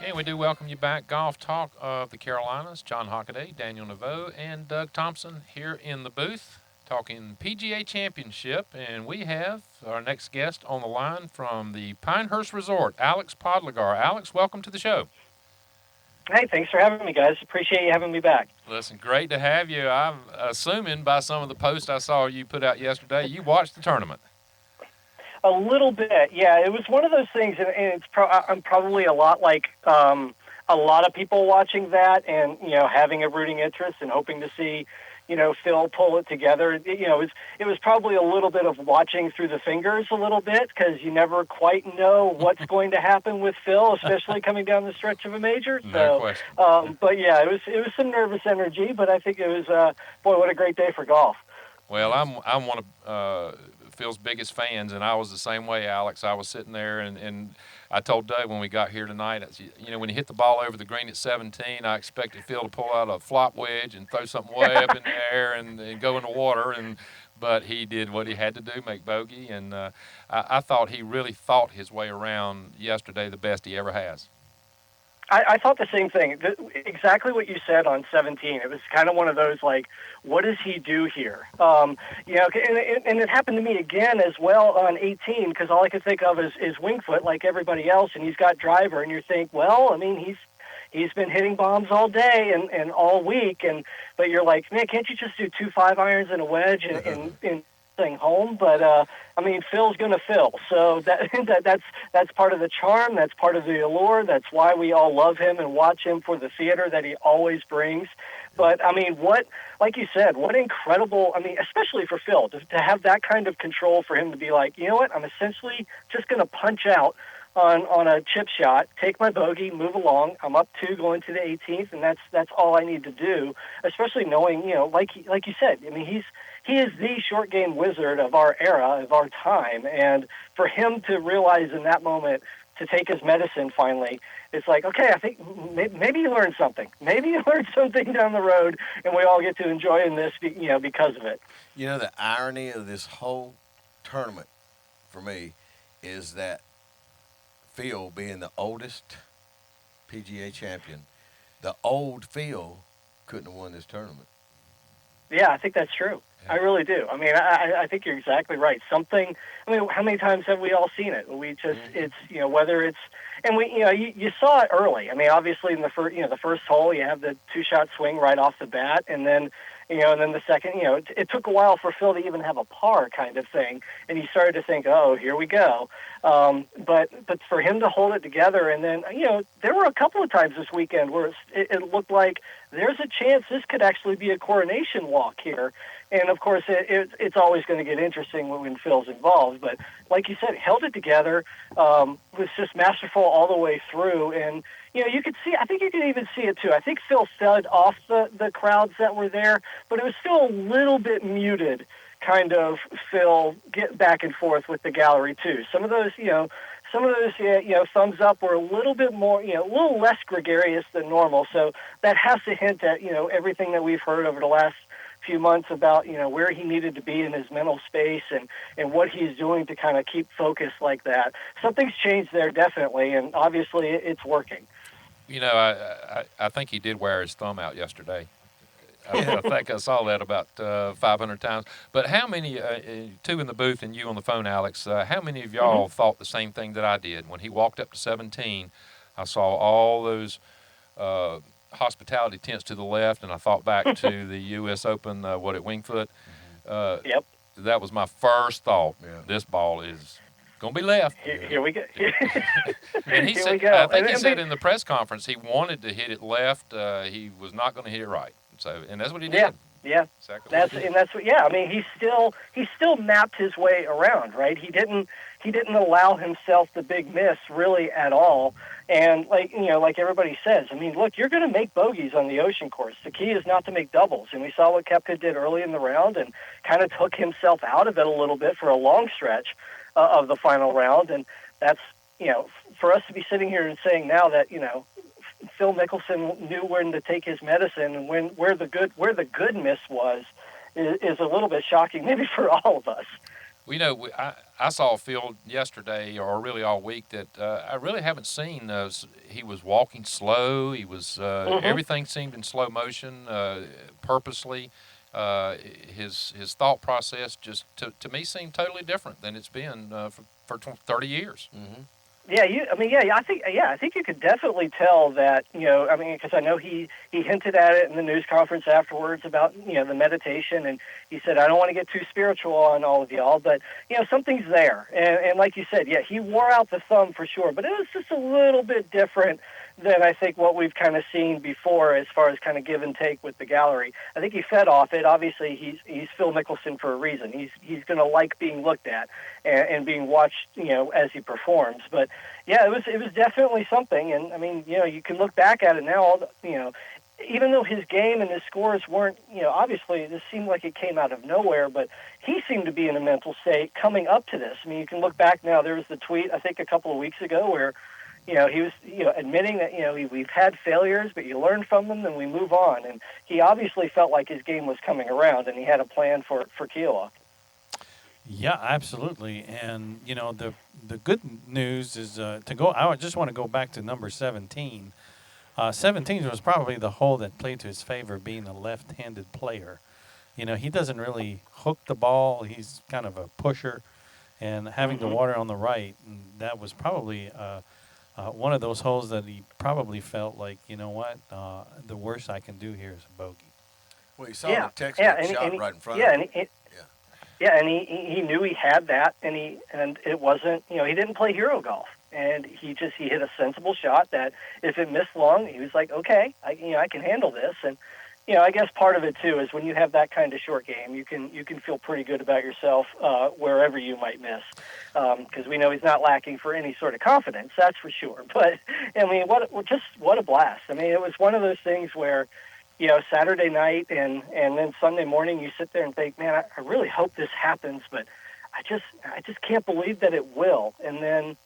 And we do welcome you back. Golf Talk of the Carolinas. John Hockaday, Daniel Naveau, and Doug Thompson here in the booth talking PGA Championship. And we have our next guest on the line from the Pinehurst Resort, Alex Podlogar. Alex, welcome to the show. Hey, thanks for having me, guys. Appreciate you having me back. Listen, great to have you. I'm assuming by some of the posts I saw you put out yesterday, you watched the tournament. A little bit, yeah. It was one of those things, and I'm probably a lot like a lot of people watching that, and having a rooting interest and hoping to see, Phil pull it together. It was probably a little bit of watching through the fingers a little bit because you never quite know what's going to happen with Phil, especially coming down the stretch of a major. No question. But yeah, it was some nervous energy, but I think it was boy, what a great day for golf. Well, I'm one of Phil's biggest fans, and I was the same way, Alex. I was sitting there, and I told Doug when we got here tonight, when he hit the ball over the green at 17, I expected Phil to pull out a flop wedge and throw something way up in the air and go in the water, but he did what he had to do, make bogey, and I thought he really thought his way around yesterday the best he ever has. I thought the same thing. Exactly what you said on 17. It was kind of one of those like, what does he do here? And it happened to me again as well on 18 because all I could think of is Winged Foot like everybody else, and he's got driver, and you think, well, I mean, he's been hitting bombs all day and all week, but you're like, man, can't you just do 2 5-irons and a wedge and thing home? But I mean, Phil's gonna Phil, so that's part of the charm. That's part of the allure. That's why we all love him and watch him for the theater that he always brings. But I mean, like you said, what incredible. I mean, especially for Phil to have that kind of control, for him to be like, you know what, I'm essentially just gonna punch out on a chip shot, take my bogey, move along. I'm up 2 going to the 18th, and that's all I need to do. Especially knowing, like you said, I mean, he is the short game wizard of our era, of our time, and for him to realize in that moment to take his medicine finally, it's like, okay, I think maybe you learned something. Maybe you learned something down the road, and we all get to enjoy in this, because of it. The irony of this whole tournament for me is that Phil being the oldest PGA champion, the old Phil couldn't have won this tournament. Yeah, I think that's true. I really do. I mean, I think you're exactly right. Something. I mean, how many times have we all seen it? We just, it's whether it's, and you saw it early. I mean, obviously in the first hole, you have the 2-shot swing right off the bat, and then the second, it took a while for Phil to even have a par kind of thing, and he started to think, oh, here we go. But for him to hold it together, and then there were a couple of times this weekend where it looked like there's a chance this could actually be a coronation walk here. And of course, it's always going to get interesting when Phil's involved. But like you said, held it together, was just masterful all the way through, and you could see. I think you could even see it too. I think Phil fed off the crowds that were there, but it was still a little bit muted. Kind of Phil get back and forth with the gallery too. Some of those, thumbs up were a little bit more, a little less gregarious than normal. So that has to hint at everything that we've heard over the last few months about where he needed to be in his mental space and what he's doing to kind of keep focus like that. Something's changed there definitely, and obviously it's working. I think he did wear his thumb out yesterday. I think I saw that about 500 times. But how many, 2 in the booth and you on the phone, Alex, how many of y'all thought the same thing that I did? When he walked up to 17, I saw all those hospitality tents to the left, and I thought back to the U.S. Open, at Winged Foot. Yep. That was my first thought. Yeah. This ball is going to be left. Here we go. And he said, I think he said in the press conference he wanted to hit it left. He was not going to hit it right. So, and that's what he did. Yeah. Exactly. That's what. Yeah. I mean, he still mapped his way around, right? He didn't allow himself the big miss really at all. And like everybody says, I mean, look, you're going to make bogeys on the ocean course. The key is not to make doubles. And we saw what Koepka did early in the round and kind of took himself out of it a little bit for a long stretch of the final round. And that's, for us to be sitting here and saying now that, Phil Mickelson knew when to take his medicine and where the good miss was is a little bit shocking, maybe for all of us. I saw a field yesterday, or really all week, that I really haven't seen. He was walking slow. He was Hmm. everything seemed in slow motion, purposely. Uh, his thought process just to me seemed totally different than it's been for 30 years. Hmm. Yeah, I think you could definitely tell that, I mean, because I know he hinted at it in the news conference afterwards about, the meditation, and he said, I don't want to get too spiritual on all of y'all, but, something's there. And like you said, yeah, he wore out the thumb for sure, but it was just a little bit different than I think what we've kind of seen before as far as kind of give and take with the gallery. I think he fed off it. Obviously, he's Phil Mickelson for a reason. He's going to like being looked at and being watched, as he performs. But yeah, it was definitely something. And I mean, you can look back at it now. Even though his game and his scores weren't, obviously this seemed like it came out of nowhere, but he seemed to be in a mental state coming up to this. I mean, you can look back now. There was the tweet I think a couple of weeks ago where he was, admitting that, we've had failures, but you learn from them and we move on. And he obviously felt like his game was coming around and he had a plan for Kiowa. Yeah, absolutely. And the good news is to go. I just want to go back to number 17. 17 was probably the hole that played to his favor, being a left-handed player. He doesn't really hook the ball. He's kind of a pusher, and having the water on the right, and that was probably one of those holes that he probably felt like, the worst I can do here is a bogey. Well, you saw Yeah, the Texas shot right in front of him. yeah. Yeah, and he knew he had that, and it wasn't, he didn't play hero golf, and he hit a sensible shot that if it missed long, he was like, okay, I can handle this. And I guess part of it too is when you have that kind of short game, you can feel pretty good about yourself wherever you might miss, because we know he's not lacking for any sort of confidence, that's for sure. But I mean, what a blast! I mean, it was one of those things where, Saturday night and then Sunday morning, you sit there and think, man, I really hope this happens, but I just can't believe that it will. And then,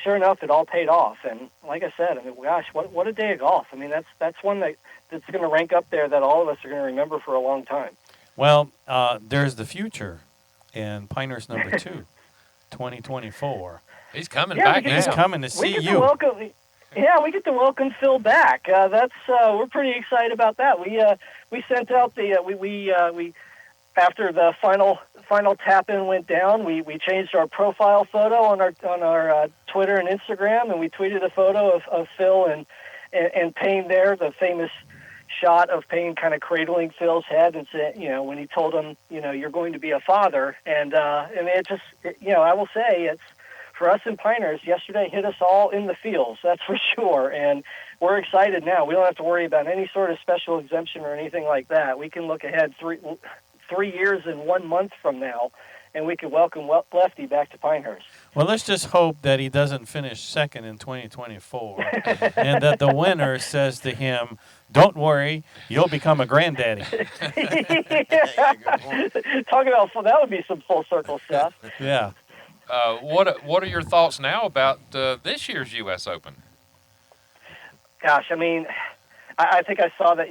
sure enough, it all paid off. And like I said, I mean, gosh, what a day of golf. I mean, that's one that's going to rank up there that all of us are going to remember for a long time. Well, there's the future in Pinehurst number 2, 2024. He's coming Yeah, back now. He's coming to see you. We get to welcome Phil back. That's we're pretty excited about that. We sent out the we after the final tap in went down. We changed our profile photo on our Twitter and Instagram, and we tweeted a photo of Phil and Payne there, the famous shot of Payne kind of cradling Phil's head and said, when he told him, you're going to be a father, and it just, I will say it's. For us in Pinehurst, yesterday hit us all in the feels, that's for sure. And we're excited now. We don't have to worry about any sort of special exemption or anything like that. We can look ahead 3 years and 1 month from now, and we can welcome Lefty back to Pinehurst. Well, let's just hope that he doesn't finish second in 2024 and that the winner says to him, don't worry, you'll become a granddaddy. Talking about, that would be some full circle stuff. Yeah. What are your thoughts now about this year's U.S. Open? Gosh, I mean, I think I saw that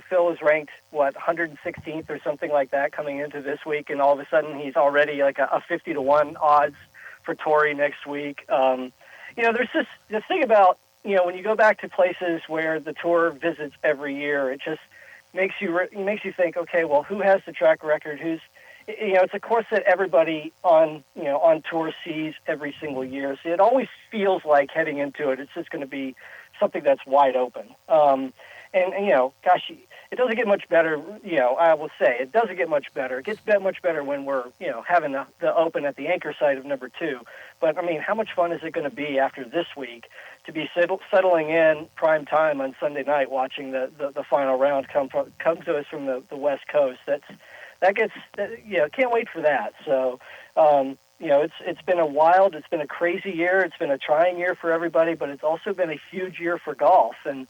Phil was ranked 116th or something like that coming into this week, and all of a sudden he's already like a 50-1 odds for Torrey next week. There's this thing about when you go back to places where the tour visits every year, it just makes you think, okay, well, who has the track record? It's a course that everybody on tour sees every single year. So it always feels like heading into it, it's just going to be something that's wide open. Gosh, it doesn't get much better. I will say it doesn't get much better. It gets much better when we're having the Open at the anchor site of number 2. But I mean, how much fun is it going to be after this week to be settling in prime time on Sunday night, watching the final round come to us from the West Coast? Can't wait for that. So, it's been it's been a crazy year. It's been a trying year for everybody, but it's also been a huge year for golf. And,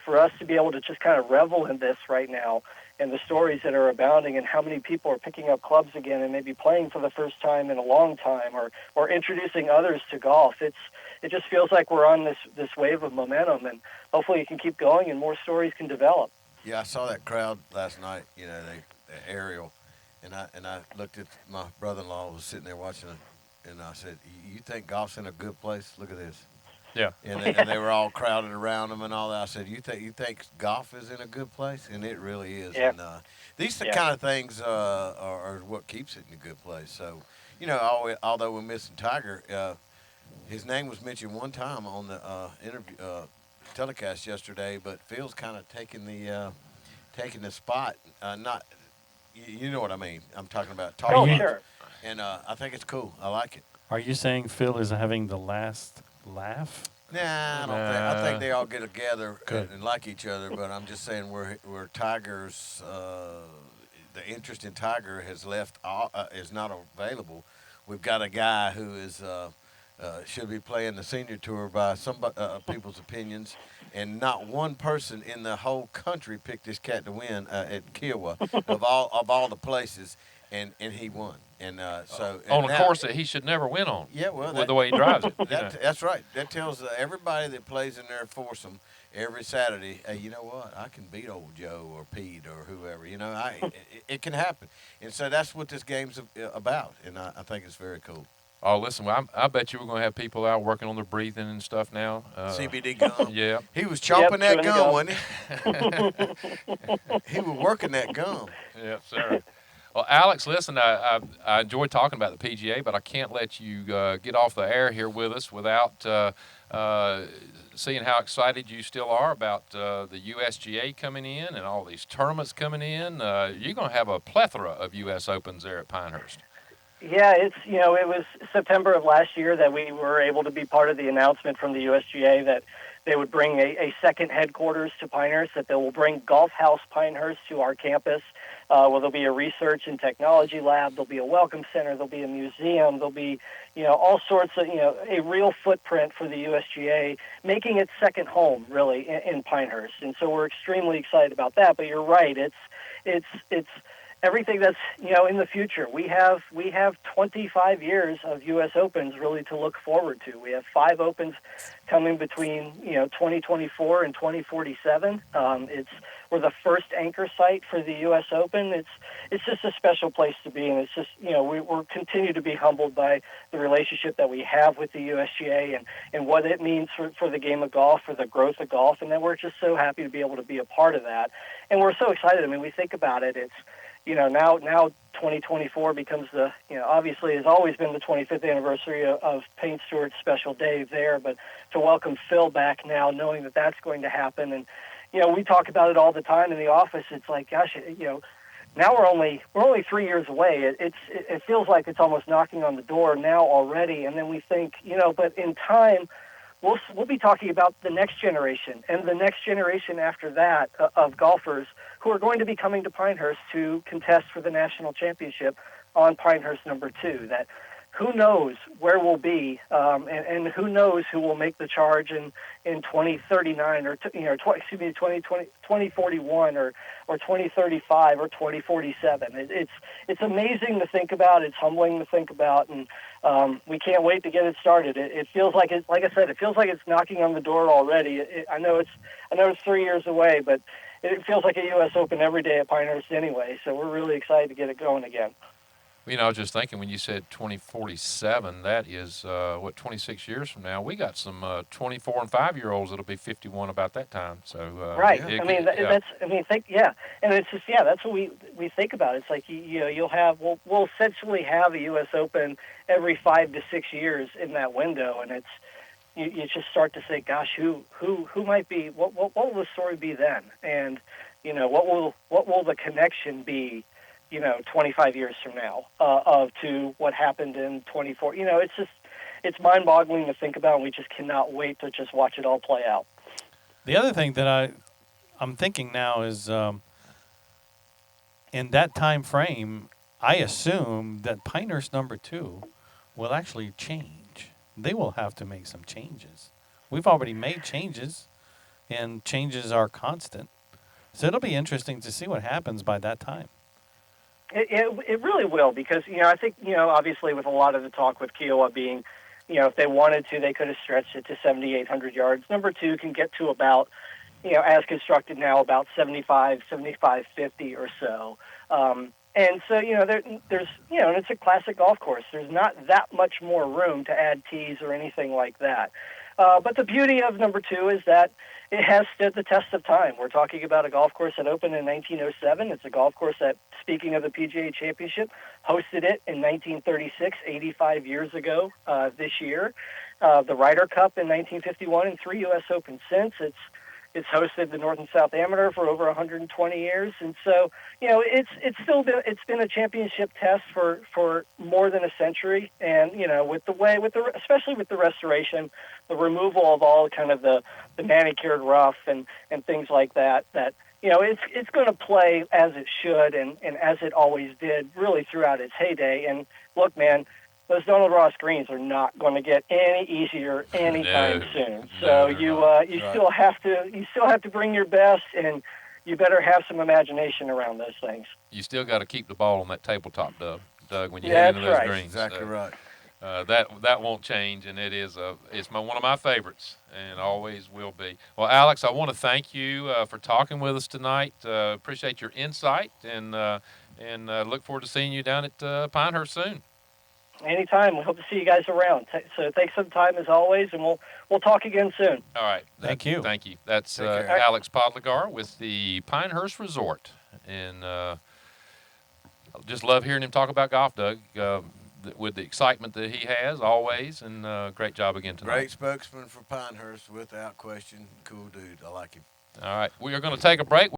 for us to be able to just kind of revel in this right now and the stories that are abounding and how many people are picking up clubs again and maybe playing for the first time in a long time or introducing others to golf. It just feels like we're on this wave of momentum, and hopefully it can keep going and more stories can develop. Yeah, I saw that crowd last night. The aerial, And I looked at my brother-in-law who was sitting there watching it, and I said, "You think golf's in a good place? Look at this." Yeah. And they were all crowded around him and all that. I said, "You think golf is in a good place?" And it really is. Yeah. And these Yeah. kind of things are what keeps it in a good place. So, although we're missing Tiger, his name was mentioned one time on the interview telecast yesterday, but Phil's kind of taking the spot. Not you know what I mean. I'm talking about Are Oh, talking, you sure. and I think it's cool. I like it. are you saying Phil is having the last laugh? Nah, I don't think. I think Nah. they all get together Good. and like each other. But I'm just saying, where Tigers, the interest in Tiger has left is not available. We've got a guy who is should be playing the senior tour by some people's opinions, and not one person in the whole country picked this cat to win at Kiowa of all the places, and he won. And so On and a now, course that he should never win on. yeah, well, With the way he drives it. that's right. That tells everybody that plays in their foursome every Saturday, hey, you know what? I can beat old Joe or Pete or whoever. It can happen. And so that's what this game's about. And I think it's very cool. Oh, listen, well, I bet you we're going to have people out working on their breathing and stuff now. CBD gum. Yeah. He was chomping that chewing the gum, gum. wasn't he? He was working that gum. Yeah, sir. Well, Alex, listen, I enjoy talking about the PGA, but I can't let you get off the air here with us without seeing how excited you still are about the USGA coming in and all these tournaments coming in. You're going to have a plethora of U.S. Opens there at Pinehurst. Yeah, it was September of last year that we were able to be part of the announcement from the USGA that they would bring a second headquarters to Pinehurst, that they will bring Golf House Pinehurst to our campus, where there'll be a research and technology lab, there'll be a welcome center, there'll be a museum, there'll be, all sorts of, a real footprint for the USGA, making it second home, really, in Pinehurst. And so we're extremely excited about that. But you're right, it's everything that's in the future. We have 25 years of U.S. Opens really to look forward to. We have 5 Opens coming between 2024 and 2047. We're the first anchor site for the U.S. Open. It's just a special place to be, and it's just we're continue to be humbled by the relationship that we have with the USGA and what it means for the game of golf, for the growth of golf, and then we're just so happy to be able to be a part of that. And we're so excited. I mean, we think about it. It's now 2024 becomes obviously has always been the 25th anniversary of Payne Stewart's special day there, but to welcome Phil back now, knowing that that's going to happen, and we talk about it all the time in the office. It's like, gosh, now we're only 3 years away. It feels like it's almost knocking on the door now already, and then we think, but in time. We'll be talking about the next generation and the next generation after that of golfers who are going to be coming to Pinehurst to contest for the national championship on Pinehurst number 2. That who knows where we'll be, and who knows who will make the charge in 2039 or 2041 or 2035 or 2047. It's amazing to think about. It's humbling to think about, and we can't wait to get it started. It feels like like I said, it feels like it's knocking on the door already. I know it's 3 years away, but it feels like a U.S. Open every day at Pinehurst anyway. So we're really excited to get it going again. I was just thinking when you said 2047, that is, 26 years from now. We got some 24 and 5-year-olds that'll be 51 about that time. So right. yeah. And it's just that's what we think about. It's like we'll essentially have a U.S. Open every 5 to 6 years in that window, and you just start to say, gosh, who might be? What will the story be then? And what will the connection be? 25 years from now, to what happened in 24. It's mind-boggling to think about, and we just cannot wait to just watch it all play out. The other thing that I'm thinking now is in that time frame, I assume that Pinehurst number 2 will actually change. They will have to make some changes. We've already made changes, and changes are constant. So it'll be interesting to see what happens by that time. It really will, because I think obviously with a lot of the talk with Kiowa being, if they wanted to, they could have stretched it to 7,800 yards. Number 2 can get to about, as constructed now, about 75, 50 or so. And so, there's, and it's a classic golf course. There's not that much more room to add tees or anything like that. But the beauty of number 2 is that it has stood the test of time. We're talking about a golf course that opened in 1907. It's a golf course that, speaking of the PGA Championship, hosted it in 1936, 85 years ago this year. The Ryder Cup in 1951 and 3 U.S. Open since. It's hosted the North and South Amateur for over 120 years, and so it's been a championship test for more than a century. And especially with the restoration, the removal of all kind of the manicured rough and things like that it's going to play as it should and as it always did, really throughout its heyday. And look, man, those Donald Ross greens are not going to get any easier anytime soon. So you still have to bring your best, and you better have some imagination around those things. You still got to keep the ball on that tabletop, Doug, when you get into those right. greens. Exactly right. That won't change, and it's one of my favorites, and always will be. Well, Alex, I want to thank you for talking with us tonight. Appreciate your insight, and look forward to seeing you down at Pinehurst soon. Anytime. We hope to see you guys around. So thanks for the time as always, and we'll talk again soon. All right. Thank you. Thank you. That's Alex Podlogar with the Pinehurst Resort, and just love hearing him talk about golf, Doug. With the excitement that he has always, and great job again tonight. Great spokesman for Pinehurst, without question. Cool dude. I like him. All right. We are going to take a break.